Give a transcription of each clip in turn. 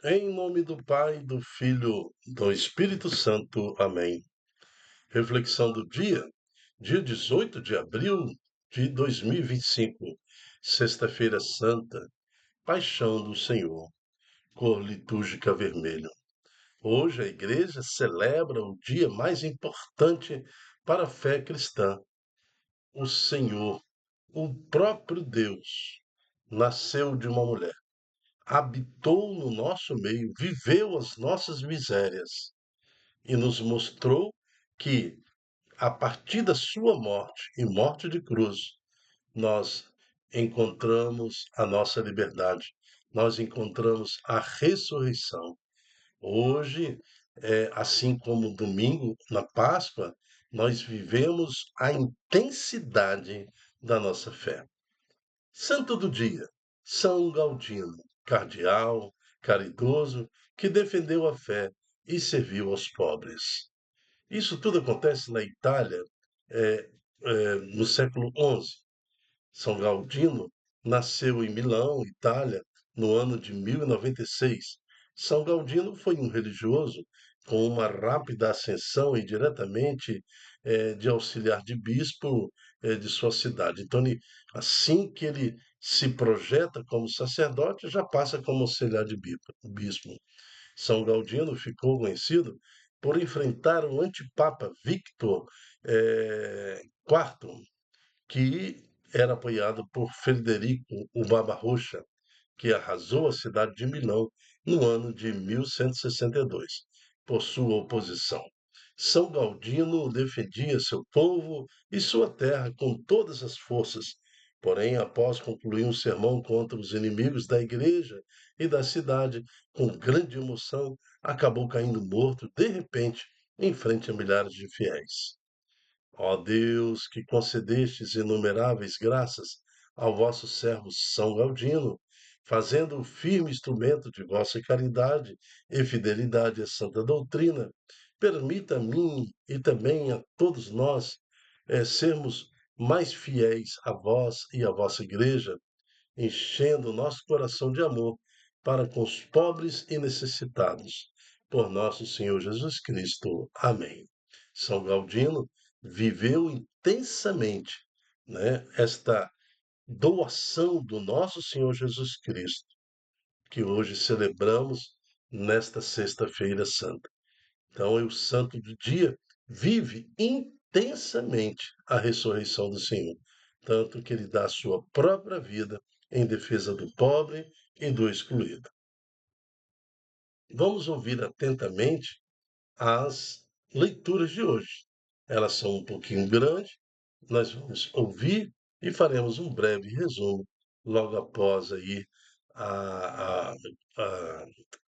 Em nome do Pai, do Filho, do Espírito Santo. Amém. Reflexão do dia 18 de abril de 2025, Sexta-feira Santa, Paixão do Senhor, cor litúrgica vermelho. Hoje a Igreja celebra o dia mais importante para a fé cristã. O Senhor, o próprio Deus, nasceu de uma mulher, habitou no nosso meio, viveu as nossas misérias e nos mostrou que, a partir da sua morte e morte de cruz, nós encontramos a nossa liberdade, nós encontramos a ressurreição. Hoje, assim como domingo, na Páscoa, nós vivemos a intensidade da nossa fé. Santo do dia, São Gaudino, cardeal, caridoso, que defendeu a fé e serviu aos pobres. Isso tudo acontece na Itália, no século XI. São Gaudino nasceu em Milão, Itália, no ano de 1096. São Gaudino foi um religioso com uma rápida ascensão e diretamente de auxiliar de bispo de sua cidade. Então, assim que ele se projeta como sacerdote, já passa como auxiliar de bispo. São Gaudino ficou conhecido por enfrentar o antipapa Victor IV, que era apoiado por Frederico o Barbarroxa, que arrasou a cidade de Milão no ano de 1162, por sua oposição. São Gaudino defendia seu povo e sua terra com todas as forças. Porém, após concluir um sermão contra os inimigos da igreja e da cidade, com grande emoção, acabou caindo morto de repente em frente a milhares de fiéis. Ó Deus, que concedestes inumeráveis graças ao vosso servo São Gaudino, fazendo-o firme instrumento de vossa caridade e fidelidade à santa doutrina, permita a mim e também a todos nós sermos mais fiéis a vós e à vossa Igreja, enchendo o nosso coração de amor para com os pobres e necessitados. Por nosso Senhor Jesus Cristo. Amém. São Gaudino viveu intensamente, né, esta doação do nosso Senhor Jesus Cristo, que hoje celebramos nesta Sexta-feira Santa. Então, o santo do dia vive intensamente a ressurreição do Senhor, tanto que ele dá a sua própria vida em defesa do pobre e do excluído. Vamos ouvir atentamente as leituras de hoje. Elas são um pouquinho grandes, nós vamos ouvir e faremos um breve resumo logo após aí a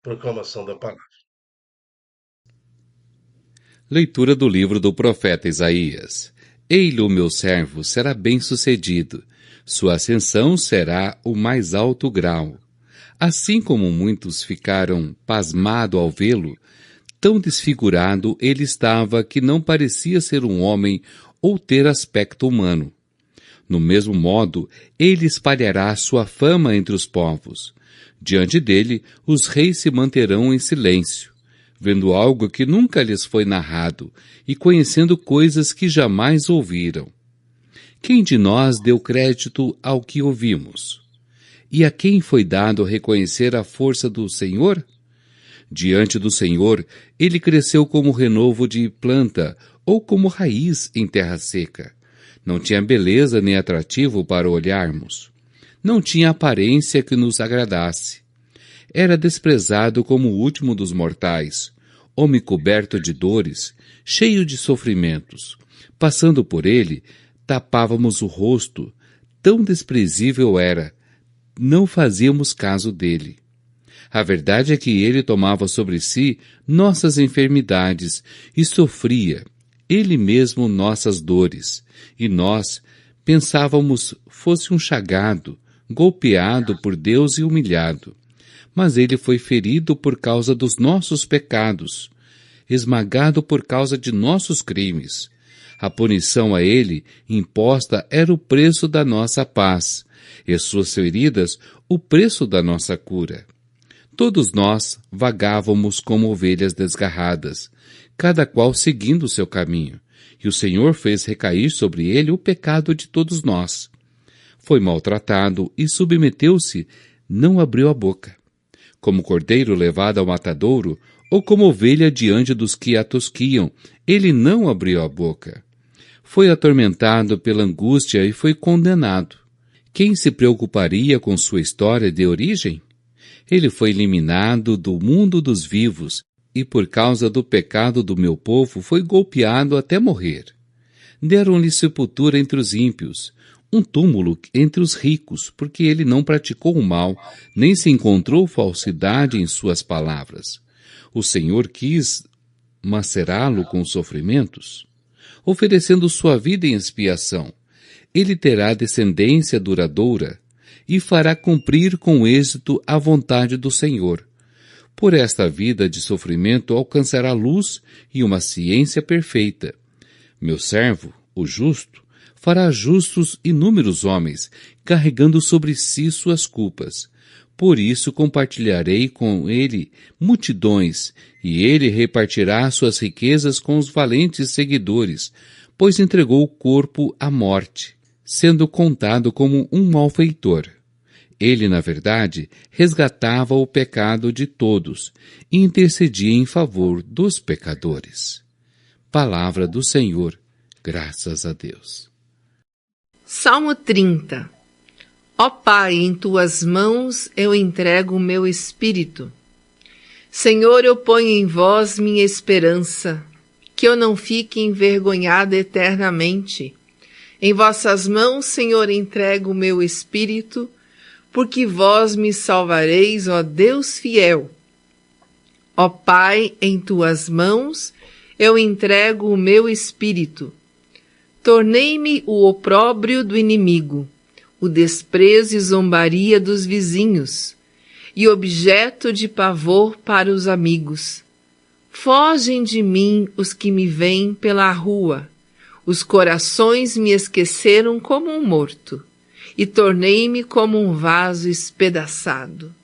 proclamação da palavra. Leitura do livro do profeta Isaías. Ei-lo, meu servo, será bem-sucedido. Sua ascensão será o mais alto grau. Assim como muitos ficaram pasmados ao vê-lo, tão desfigurado ele estava que não parecia ser um homem ou ter aspecto humano. No mesmo modo, ele espalhará sua fama entre os povos. Diante dele, os reis se manterão em silêncio, vendo algo que nunca lhes foi narrado e conhecendo coisas que jamais ouviram. Quem de nós deu crédito ao que ouvimos? E a quem foi dado reconhecer a força do Senhor? Diante do Senhor, ele cresceu como renovo de planta ou como raiz em terra seca. Não tinha beleza nem atrativo para olharmos. Não tinha aparência que nos agradasse. Era desprezado como o último dos mortais, homem coberto de dores, cheio de sofrimentos. Passando por ele, tapávamos o rosto, tão desprezível era, não fazíamos caso dele. A verdade é que ele tomava sobre si nossas enfermidades e sofria, ele mesmo, nossas dores, e nós pensávamos fosse um chagado, golpeado por Deus e humilhado. Mas ele foi ferido por causa dos nossos pecados, esmagado por causa de nossos crimes. A punição a ele imposta era o preço da nossa paz, e suas feridas o preço da nossa cura. Todos nós vagávamos como ovelhas desgarradas, cada qual seguindo o seu caminho, e o Senhor fez recair sobre ele o pecado de todos nós. Foi maltratado e submeteu-se, não abriu a boca. Como cordeiro levado ao matadouro, ou como ovelha diante dos que a tosquiam, ele não abriu a boca. Foi atormentado pela angústia e foi condenado. Quem se preocuparia com sua história de origem? Ele foi eliminado do mundo dos vivos, e por causa do pecado do meu povo foi golpeado até morrer. Deram-lhe sepultura entre os ímpios, um túmulo entre os ricos, porque ele não praticou o mal, nem se encontrou falsidade em suas palavras. O Senhor quis macerá-lo com sofrimentos, oferecendo sua vida em expiação. Ele terá descendência duradoura e fará cumprir com êxito a vontade do Senhor. Por esta vida de sofrimento alcançará luz e uma ciência perfeita. Meu servo, o justo, fará justos inúmeros homens, carregando sobre si suas culpas. Por isso compartilharei com ele multidões, e ele repartirá suas riquezas com os valentes seguidores, pois entregou o corpo à morte, sendo contado como um malfeitor. Ele, na verdade, resgatava o pecado de todos e intercedia em favor dos pecadores. Palavra do Senhor, graças a Deus. Salmo 30. Ó Pai, em tuas mãos eu entrego o meu espírito. Senhor, eu ponho em vós minha esperança, que eu não fique envergonhada eternamente. Em vossas mãos, Senhor, entrego o meu espírito, porque vós me salvareis, ó Deus fiel. Ó Pai, em tuas mãos eu entrego o meu espírito. Tornei-me o opróbrio do inimigo, o desprezo e zombaria dos vizinhos, e objeto de pavor para os amigos. Fogem de mim os que me veem pela rua, os corações me esqueceram como um morto, e tornei-me como um vaso espedaçado.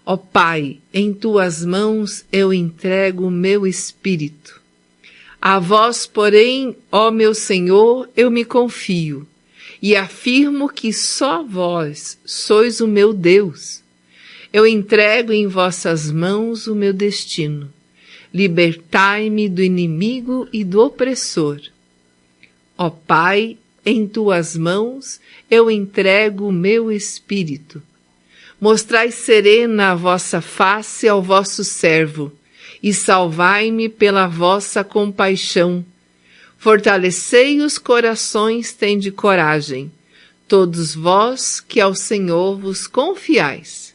Ó Pai, em tuas mãos eu entrego o meu espírito. A vós, porém, ó meu Senhor, eu me confio, e afirmo que só vós sois o meu Deus. Eu entrego em vossas mãos o meu destino. Libertai-me do inimigo e do opressor. Ó Pai, em tuas mãos eu entrego o meu espírito. Mostrai serena a vossa face ao vosso servo, e salvai-me pela vossa compaixão. Fortalecei os corações, tende coragem, todos vós que ao Senhor vos confiais.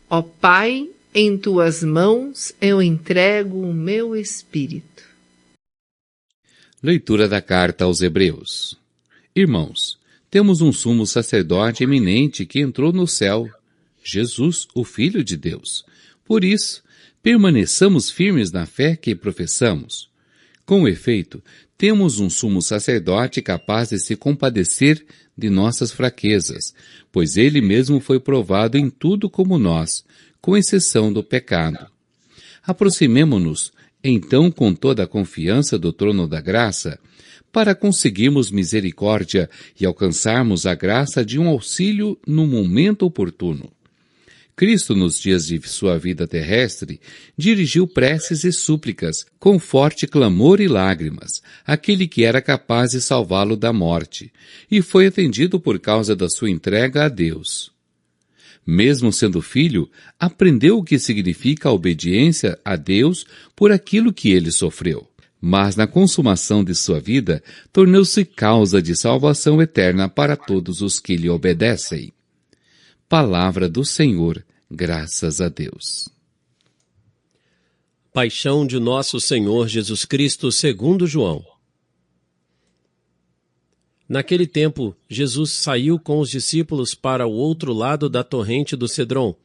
Ó Pai, em tuas mãos eu entrego o meu espírito. Leitura da carta aos Hebreus. Irmãos, temos um sumo sacerdote eminente que entrou no céu, Jesus, o Filho de Deus. Por isso, permaneçamos firmes na fé que professamos. Com efeito, temos um sumo sacerdote capaz de se compadecer de nossas fraquezas, pois ele mesmo foi provado em tudo como nós, com exceção do pecado. Aproximemo-nos, então, com toda a confiança do trono da graça, para conseguirmos misericórdia e alcançarmos a graça de um auxílio no momento oportuno. Cristo, nos dias de sua vida terrestre, dirigiu preces e súplicas, com forte clamor e lágrimas, àquele que era capaz de salvá-lo da morte, e foi atendido por causa da sua entrega a Deus. Mesmo sendo filho, aprendeu o que significa a obediência a Deus por aquilo que ele sofreu. Mas na consumação de sua vida, tornou-se causa de salvação eterna para todos os que lhe obedecem. Palavra do Senhor, graças a Deus. Paixão de nosso Senhor Jesus Cristo segundo João. Naquele tempo, Jesus saiu com os discípulos para o outro lado da torrente do Cedron.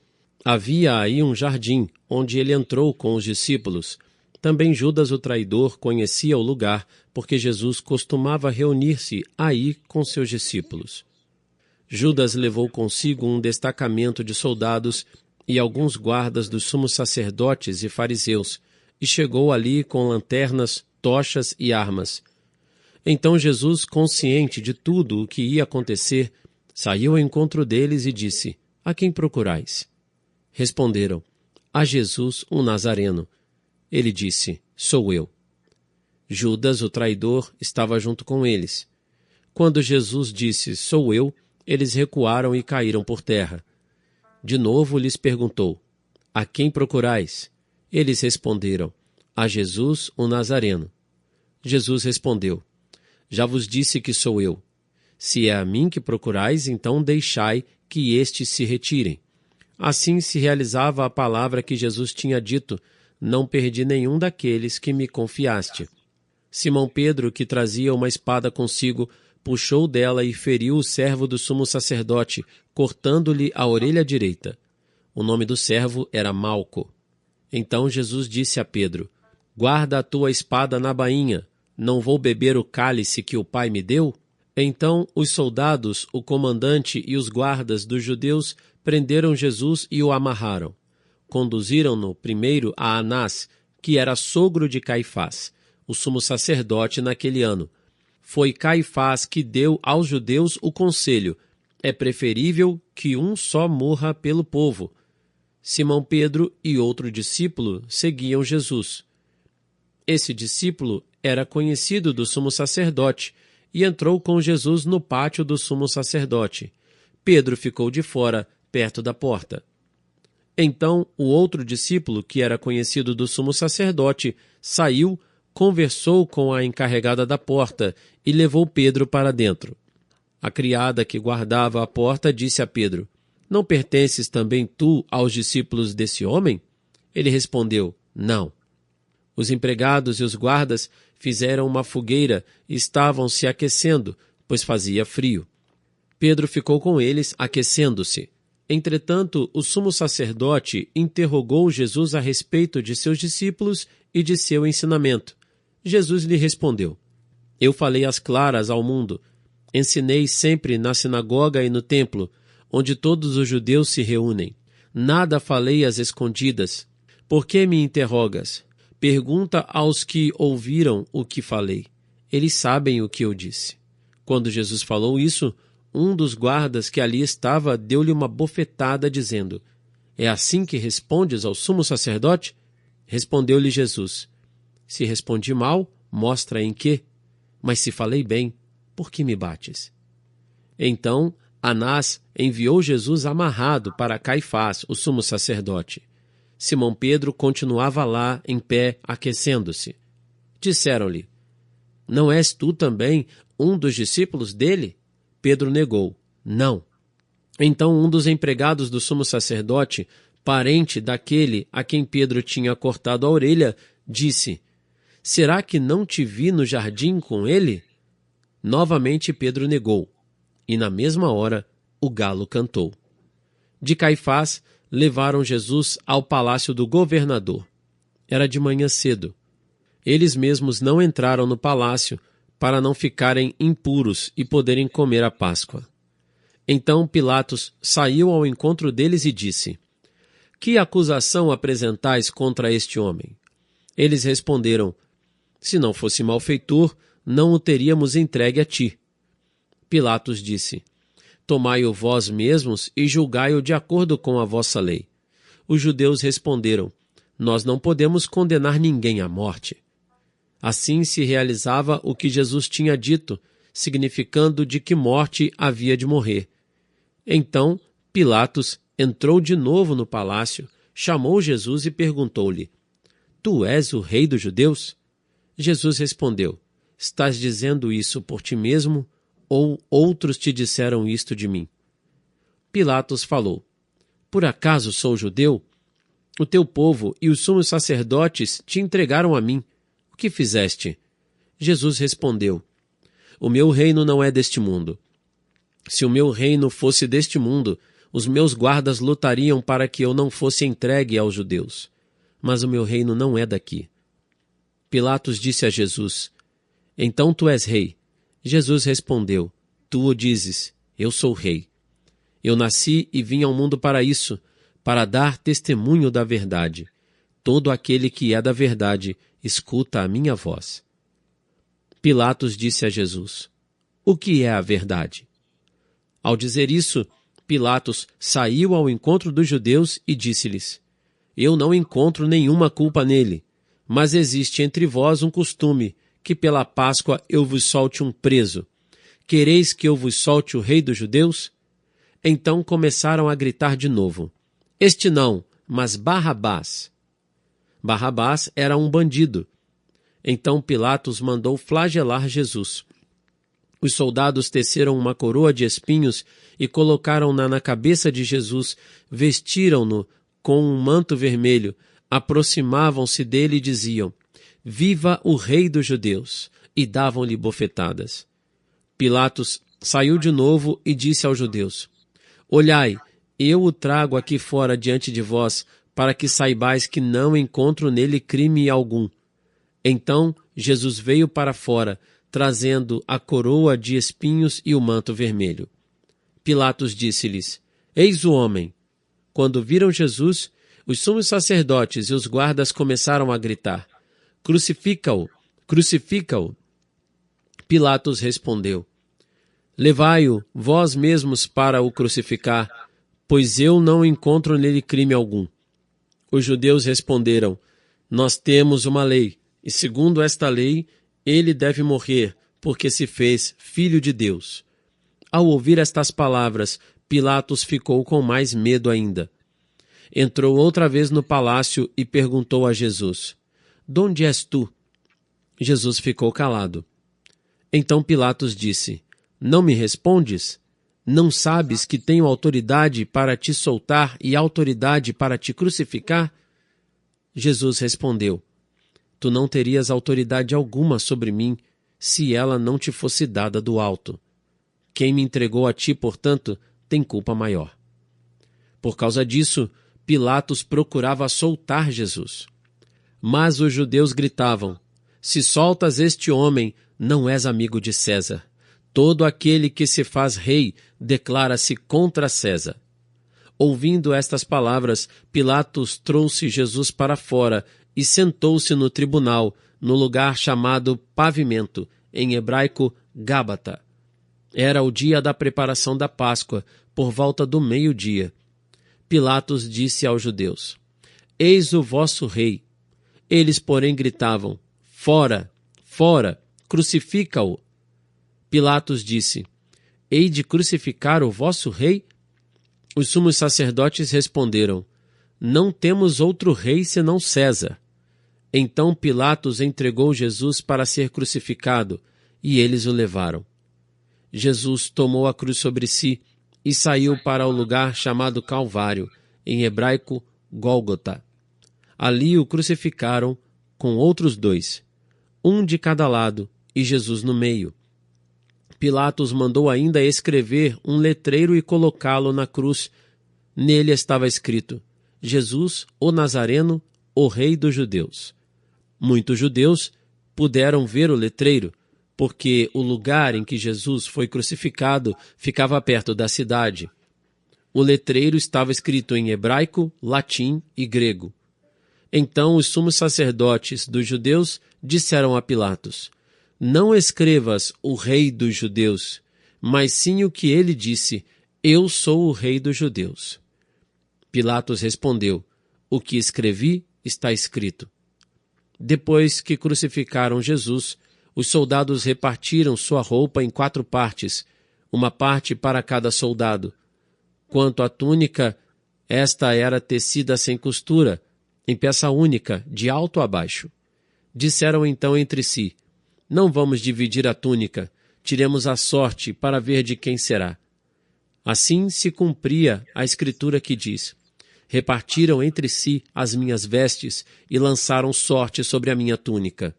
Havia aí um jardim, onde ele entrou com os discípulos. Também Judas, o traidor, conhecia o lugar, porque Jesus costumava reunir-se aí com seus discípulos. Judas levou consigo um destacamento de soldados e alguns guardas dos sumos sacerdotes e fariseus, e chegou ali com lanternas, tochas e armas. Então Jesus, consciente de tudo o que ia acontecer, saiu ao encontro deles e disse: A quem procurais? Responderam: A Jesus, um Nazareno. Ele disse: Sou eu. Judas, o traidor, estava junto com eles. Quando Jesus disse: Sou eu, eles recuaram e caíram por terra. De novo lhes perguntou: A quem procurais? Eles responderam: A Jesus, o Nazareno. Jesus respondeu: Já vos disse que sou eu. Se é a mim que procurais, então deixai que estes se retirem. Assim se realizava a palavra que Jesus tinha dito: Não perdi nenhum daqueles que me confiaste. Simão Pedro, que trazia uma espada consigo, puxou dela e feriu o servo do sumo sacerdote, cortando-lhe a orelha direita. O nome do servo era Malco. Então Jesus disse a Pedro: Guarda a tua espada na bainha. Não vou beber o cálice que o Pai me deu? Então os soldados, o comandante e os guardas dos judeus prenderam Jesus e o amarraram. Conduziram-no primeiro a Anás, que era sogro de Caifás, o sumo sacerdote naquele ano. Foi Caifás que deu aos judeus o conselho: é preferível que um só morra pelo povo. Simão Pedro e outro discípulo seguiam Jesus. Esse discípulo era conhecido do sumo sacerdote e entrou com Jesus no pátio do sumo sacerdote. Pedro ficou de fora, perto da porta. Então o outro discípulo, que era conhecido do sumo sacerdote, saiu, conversou com a encarregada da porta e levou Pedro para dentro. A criada que guardava a porta disse a Pedro: Não pertences também tu aos discípulos desse homem? Ele respondeu: Não. Os empregados e os guardas fizeram uma fogueira e estavam se aquecendo, pois fazia frio. Pedro ficou com eles, aquecendo-se. Entretanto, o sumo sacerdote interrogou Jesus a respeito de seus discípulos e de seu ensinamento. Jesus lhe respondeu: Eu falei às claras ao mundo. Ensinei sempre na sinagoga e no templo, onde todos os judeus se reúnem. Nada falei às escondidas. Por que me interrogas? Pergunta aos que ouviram o que falei. Eles sabem o que eu disse. Quando Jesus falou isso, um dos guardas que ali estava deu-lhe uma bofetada, dizendo: É assim que respondes ao sumo sacerdote? Respondeu-lhe Jesus: Se respondi mal, mostra em quê? Mas se falei bem, por que me bates? Então Anás enviou Jesus amarrado para Caifás, o sumo sacerdote. Simão Pedro continuava lá, em pé, aquecendo-se. Disseram-lhe: Não és tu também um dos discípulos dele? Pedro negou: Não. Então um dos empregados do sumo sacerdote, parente daquele a quem Pedro tinha cortado a orelha, disse: Será que não te vi no jardim com ele? Novamente Pedro negou, e na mesma hora o galo cantou. De Caifás levaram Jesus ao palácio do governador. Era de manhã cedo. Eles mesmos não entraram no palácio para não ficarem impuros e poderem comer a Páscoa. Então Pilatos saiu ao encontro deles e disse: Que acusação apresentais contra este homem? Eles responderam: Se não fosse malfeitor, não o teríamos entregue a ti. Pilatos disse: Tomai-o vós mesmos e julgai-o de acordo com a vossa lei. Os judeus responderam: Nós não podemos condenar ninguém à morte. Assim se realizava o que Jesus tinha dito, significando de que morte havia de morrer. Então Pilatos entrou de novo no palácio, chamou Jesus e perguntou-lhe: Tu és o rei dos judeus? Jesus respondeu: Estás dizendo isso por ti mesmo, ou outros te disseram isto de mim? Pilatos falou: Por acaso sou judeu? O teu povo e os sumos sacerdotes te entregaram a mim. O que fizeste? Jesus respondeu: O meu reino não é deste mundo. Se o meu reino fosse deste mundo, os meus guardas lutariam para que eu não fosse entregue aos judeus. Mas o meu reino não é daqui. Pilatos disse a Jesus: Então tu és rei. Jesus respondeu: Tu o dizes, eu sou rei. Eu nasci e vim ao mundo para isso, para dar testemunho da verdade. Todo aquele que é da verdade escuta a minha voz. Pilatos disse a Jesus: O que é a verdade? Ao dizer isso, Pilatos saiu ao encontro dos judeus e disse-lhes: Eu não encontro nenhuma culpa nele, mas existe entre vós um costume, que pela Páscoa eu vos solte um preso. Quereis que eu vos solte o rei dos judeus? Então começaram a gritar de novo: Este não, mas Barrabás. Barrabás era um bandido. Então Pilatos mandou flagelar Jesus. Os soldados teceram uma coroa de espinhos e colocaram-na na cabeça de Jesus, vestiram-no com um manto vermelho, aproximavam-se dele e diziam: Viva o rei dos judeus! E davam-lhe bofetadas. Pilatos saiu de novo e disse aos judeus: Olhai, eu o trago aqui fora diante de vós, para que saibais que não encontro nele crime algum. Então Jesus veio para fora, trazendo a coroa de espinhos e o manto vermelho. Pilatos disse-lhes: Eis o homem. Quando viram Jesus, os sumos sacerdotes e os guardas começaram a gritar: Crucifica-o! Crucifica-o! Pilatos respondeu: Levai-o vós mesmos para o crucificar, pois eu não encontro nele crime algum. Os judeus responderam: Nós temos uma lei, e segundo esta lei, ele deve morrer, porque se fez filho de Deus. Ao ouvir estas palavras, Pilatos ficou com mais medo ainda. Entrou outra vez no palácio e perguntou a Jesus: Donde és tu? Jesus ficou calado. Então Pilatos disse: Não me respondes? Não sabes que tenho autoridade para te soltar e autoridade para te crucificar? Jesus respondeu: Tu não terias autoridade alguma sobre mim, se ela não te fosse dada do alto. Quem me entregou a ti, portanto, tem culpa maior. Por causa disso, Pilatos procurava soltar Jesus. Mas os judeus gritavam: Se soltas este homem, não és amigo de César. Todo aquele que se faz rei declara-se contra César. Ouvindo estas palavras, Pilatos trouxe Jesus para fora e sentou-se no tribunal, no lugar chamado Pavimento, em hebraico Gábata. Era o dia da preparação da Páscoa, por volta do meio-dia. Pilatos disse aos judeus: Eis o vosso rei. Eles, porém, gritavam: Fora, fora, crucifica-o. Pilatos disse: Hei de crucificar o vosso rei? Os sumos sacerdotes responderam: Não temos outro rei senão César. Então Pilatos entregou Jesus para ser crucificado, e eles o levaram. Jesus tomou a cruz sobre si e saiu para o lugar chamado Calvário, em hebraico Gólgota. Ali o crucificaram com outros 2, um de cada lado e Jesus no meio. Pilatos mandou ainda escrever um letreiro e colocá-lo na cruz. Nele estava escrito: Jesus, o Nazareno, o Rei dos Judeus. Muitos judeus puderam ver o letreiro, porque o lugar em que Jesus foi crucificado ficava perto da cidade. O letreiro estava escrito em hebraico, latim e grego. Então os sumos sacerdotes dos judeus disseram a Pilatos: Não escrevas o Rei dos Judeus, mas sim o que ele disse: Eu sou o Rei dos Judeus. Pilatos respondeu: O que escrevi está escrito. Depois que crucificaram Jesus, os soldados repartiram sua roupa em 4 partes, uma parte para cada soldado. Quanto à túnica, esta era tecida sem costura, em peça única, de alto a baixo. Disseram então entre si: Não vamos dividir a túnica, tiremos a sorte para ver de quem será. Assim se cumpria a escritura que diz: Repartiram entre si as minhas vestes e lançaram sorte sobre a minha túnica.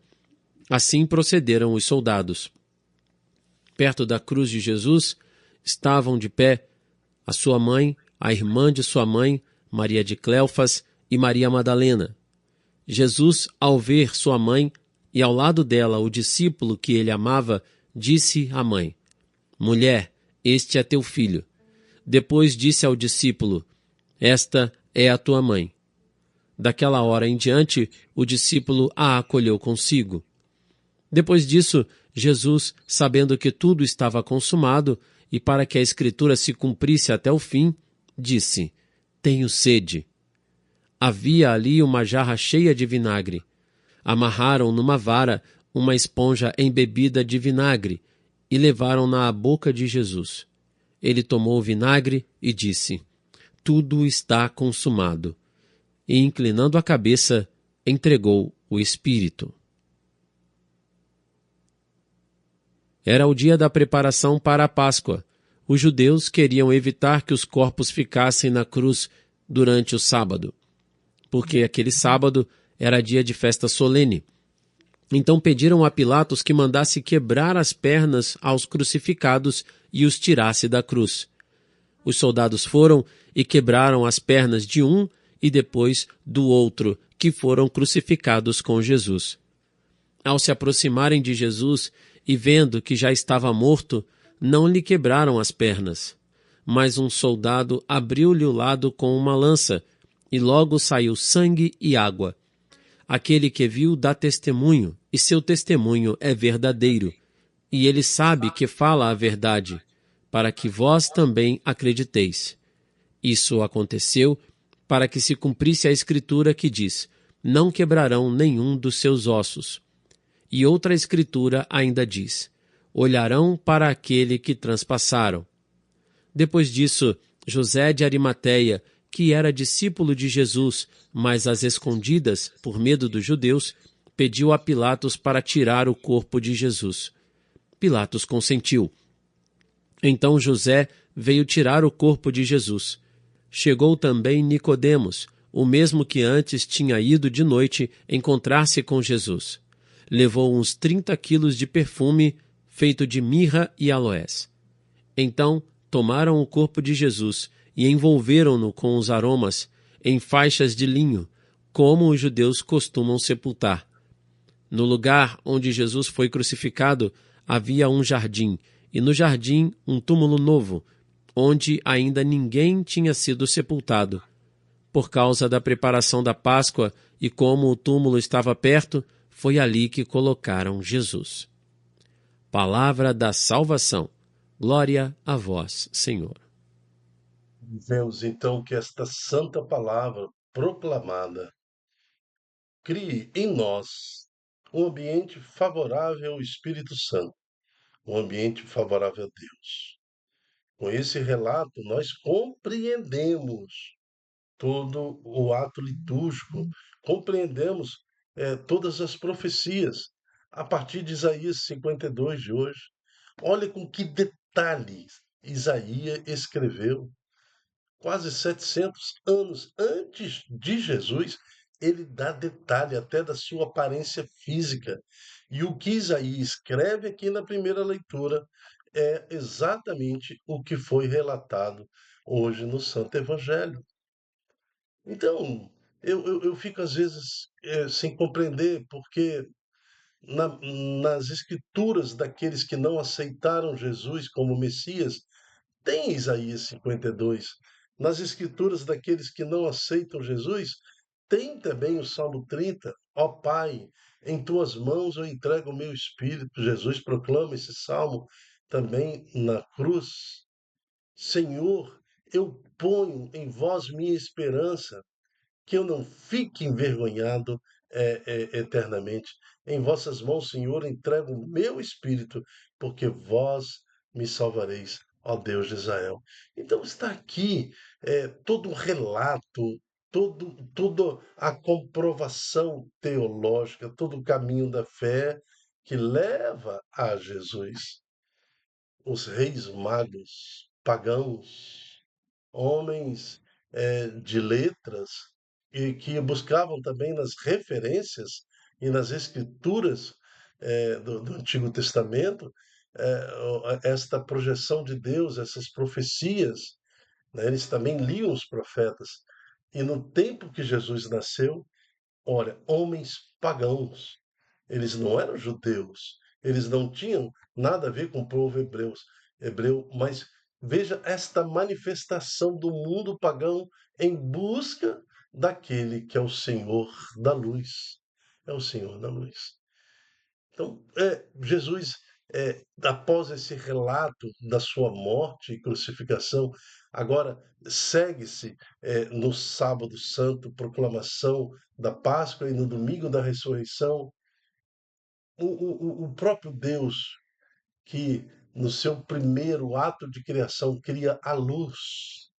Assim procederam os soldados. Perto da cruz de Jesus estavam de pé a sua mãe, a irmã de sua mãe, Maria de Cleofas e Maria Madalena. Jesus, ao ver sua mãe e ao lado dela o discípulo que ele amava, disse à mãe: Mulher, este é teu filho. Depois disse ao discípulo: Esta é a tua mãe. Daquela hora em diante, o discípulo a acolheu consigo. Depois disso, Jesus, sabendo que tudo estava consumado, e para que a Escritura se cumprisse até o fim, disse: Tenho sede. Havia ali uma jarra cheia de vinagre. Amarraram numa vara uma esponja embebida de vinagre e levaram-na à boca de Jesus. Ele tomou o vinagre e disse: Tudo está consumado. E, inclinando a cabeça, entregou o Espírito. Era o dia da preparação para a Páscoa. Os judeus queriam evitar que os corpos ficassem na cruz durante o sábado, porque aquele sábado era dia de festa solene. Então pediram a Pilatos que mandasse quebrar as pernas aos crucificados e os tirasse da cruz. Os soldados foram e quebraram as pernas de um e depois do outro, que foram crucificados com Jesus. Ao se aproximarem de Jesus e vendo que já estava morto, não lhe quebraram as pernas. Mas um soldado abriu-lhe o lado com uma lança, e logo saiu sangue e água. Aquele que viu dá testemunho, e seu testemunho é verdadeiro. E ele sabe que fala a verdade, para que vós também acrediteis. Isso aconteceu para que se cumprisse a Escritura que diz: Não quebrarão nenhum dos seus ossos. E outra Escritura ainda diz: Olharão para aquele que transpassaram. Depois disso, José de Arimateia, que era discípulo de Jesus, mas às escondidas, por medo dos judeus, pediu a Pilatos para tirar o corpo de Jesus. Pilatos consentiu. Então José veio tirar o corpo de Jesus. Chegou também Nicodemos, o mesmo que antes tinha ido de noite encontrar-se com Jesus. Levou uns 30 quilos de perfume feito de mirra e aloés. Então tomaram o corpo de Jesus e envolveram-no com os aromas em faixas de linho, como os judeus costumam sepultar. No lugar onde Jesus foi crucificado havia um jardim, e no jardim um túmulo novo, onde ainda ninguém tinha sido sepultado. Por causa da preparação da Páscoa e como o túmulo estava perto, foi ali que colocaram Jesus. Palavra da salvação. Glória a vós, Senhor. Vemos então que esta santa palavra proclamada crie em nós um ambiente favorável ao Espírito Santo, um ambiente favorável a Deus. Com esse relato, nós compreendemos todo o ato litúrgico, compreendemos todas as profecias a partir de Isaías 52 de hoje. Olha com que detalhes Isaías escreveu. Quase 700 anos antes de Jesus, ele dá detalhe até da sua aparência física. E o que Isaías escreve aqui na primeira leitura é exatamente o que foi relatado hoje no Santo Evangelho. Então, eu fico às vezes sem compreender, porque nas escrituras daqueles que não aceitaram Jesus como Messias, tem Isaías 52. Nas escrituras daqueles que não aceitam Jesus, tem também o Salmo 30. Ó Pai, em tuas mãos eu entrego o meu espírito. Jesus proclama esse salmo também na cruz. Senhor, eu ponho em vós minha esperança, que eu não fique envergonhado eternamente. Em vossas mãos, Senhor, entrego o meu espírito, porque vós me salvareis, ó Deus de Israel. Então está aqui todo o relato, toda a comprovação teológica, todo o caminho da fé que leva a Jesus. Os reis magos, pagãos, homens de letras e que buscavam também nas referências e nas escrituras do Antigo Testamento esta projeção de Deus, essas profecias, né? Eles também liam os profetas. E no tempo que Jesus nasceu, olha, homens pagãos, eles não eram judeus, eles não tinham nada a ver com o povo hebreu, mas veja esta manifestação do mundo pagão em busca daquele que é o Senhor da luz. É o Senhor da luz. Então, Jesus, após esse relato da sua morte e crucificação, agora segue-se no Sábado Santo, proclamação da Páscoa e no domingo da ressurreição, o próprio Deus que no seu primeiro ato de criação cria a luz.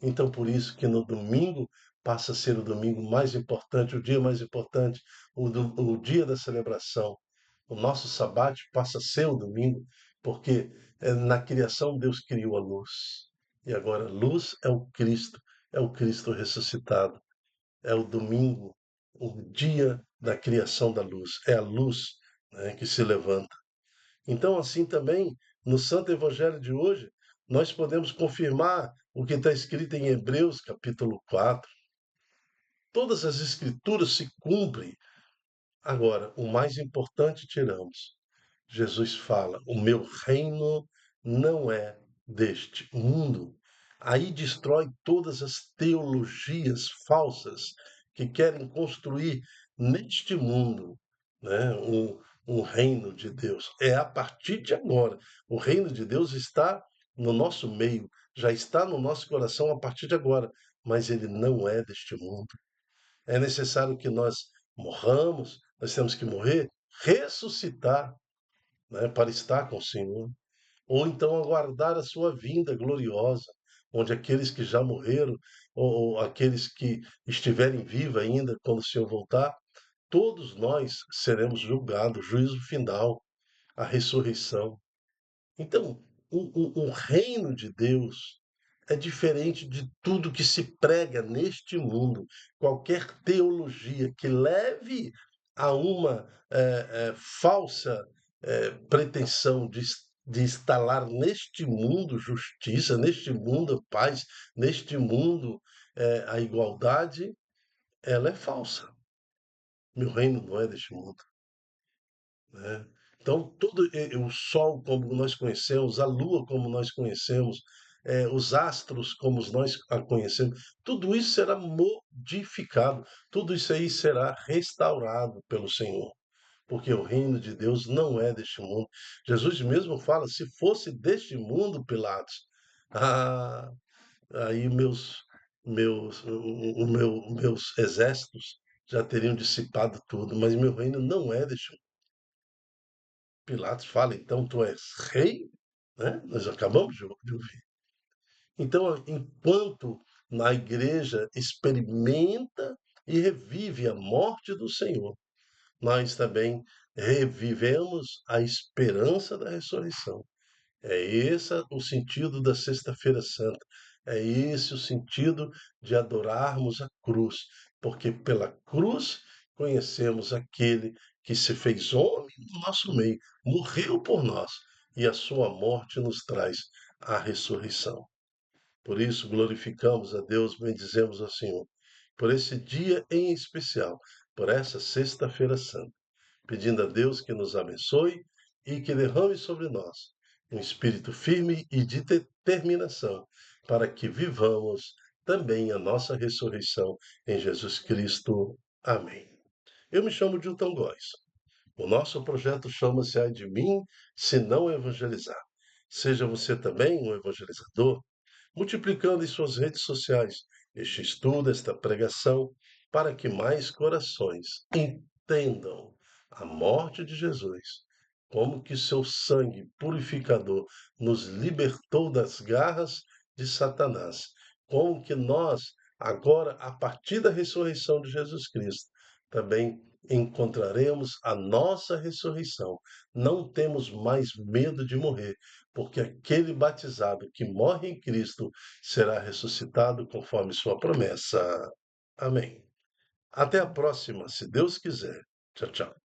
Então, por isso que no domingo passa a ser o domingo mais importante, o dia mais importante, o dia da celebração. O nosso sabate passa a ser o domingo, porque na criação Deus criou a luz. E agora, a luz é o Cristo ressuscitado. É o domingo, o dia da criação da luz. É a luz, né, que se levanta. Então, assim também, no Santo Evangelho de hoje, nós podemos confirmar o que está escrito em Hebreus, capítulo 4. Todas as escrituras se cumprem. Agora, o mais importante tiramos. Jesus fala: o meu reino não é deste mundo. Aí destrói todas as teologias falsas que querem construir neste mundo, né, um reino de Deus. É a partir de agora. O reino de Deus está no nosso meio, já está no nosso coração a partir de agora, mas ele não é deste mundo. É necessário que nós morramos, nós temos que morrer, ressuscitar, né, para estar com o Senhor, ou então aguardar a sua vinda gloriosa, onde aqueles que já morreram, ou aqueles que estiverem vivos ainda quando o Senhor voltar, todos nós seremos julgados, juízo final, a ressurreição. Então, o reino de Deus é diferente de tudo que se prega neste mundo. Qualquer teologia que leve a uma falsa pretensão de instalar neste mundo justiça, neste mundo paz, neste mundo a igualdade, ela é falsa. Meu reino não é deste mundo, né? Então, o Sol como nós conhecemos, a Lua como nós conhecemos, os astros como nós a conhecemos, tudo isso será modificado, tudo isso aí será restaurado pelo Senhor, porque o reino de Deus não é deste mundo. Jesus mesmo fala: se fosse deste mundo, Pilatos, ah, aí meus exércitos já teriam dissipado tudo, mas meu reino não é deste mundo. Pilatos fala: então tu és rei? Né? Nós acabamos de ouvir. Então, enquanto na igreja experimenta e revive a morte do Senhor, nós também revivemos a esperança da ressurreição. É esse o sentido da Sexta-feira Santa. É esse o sentido de adorarmos a cruz, porque pela cruz conhecemos aquele que se fez homem no nosso meio, morreu por nós, e a sua morte nos traz a ressurreição. Por isso glorificamos a Deus, bendizemos ao Senhor, por esse dia em especial, por essa Sexta-feira Santa, pedindo a Deus que nos abençoe e que derrame sobre nós um espírito firme e de determinação, para que vivamos também a nossa ressurreição em Jesus Cristo. Amém. Eu me chamo Dilton Góes. O nosso projeto chama-se Ai de Mim, se não evangelizar. Seja você também um evangelizador, multiplicando em suas redes sociais este estudo, esta pregação, para que mais corações entendam a morte de Jesus, como que seu sangue purificador nos libertou das garras de Satanás, como que nós, agora, a partir da ressurreição de Jesus Cristo, também encontraremos a nossa ressurreição. Não temos mais medo de morrer, porque aquele batizado que morre em Cristo será ressuscitado conforme sua promessa. Amém. Até a próxima, se Deus quiser. Tchau, tchau.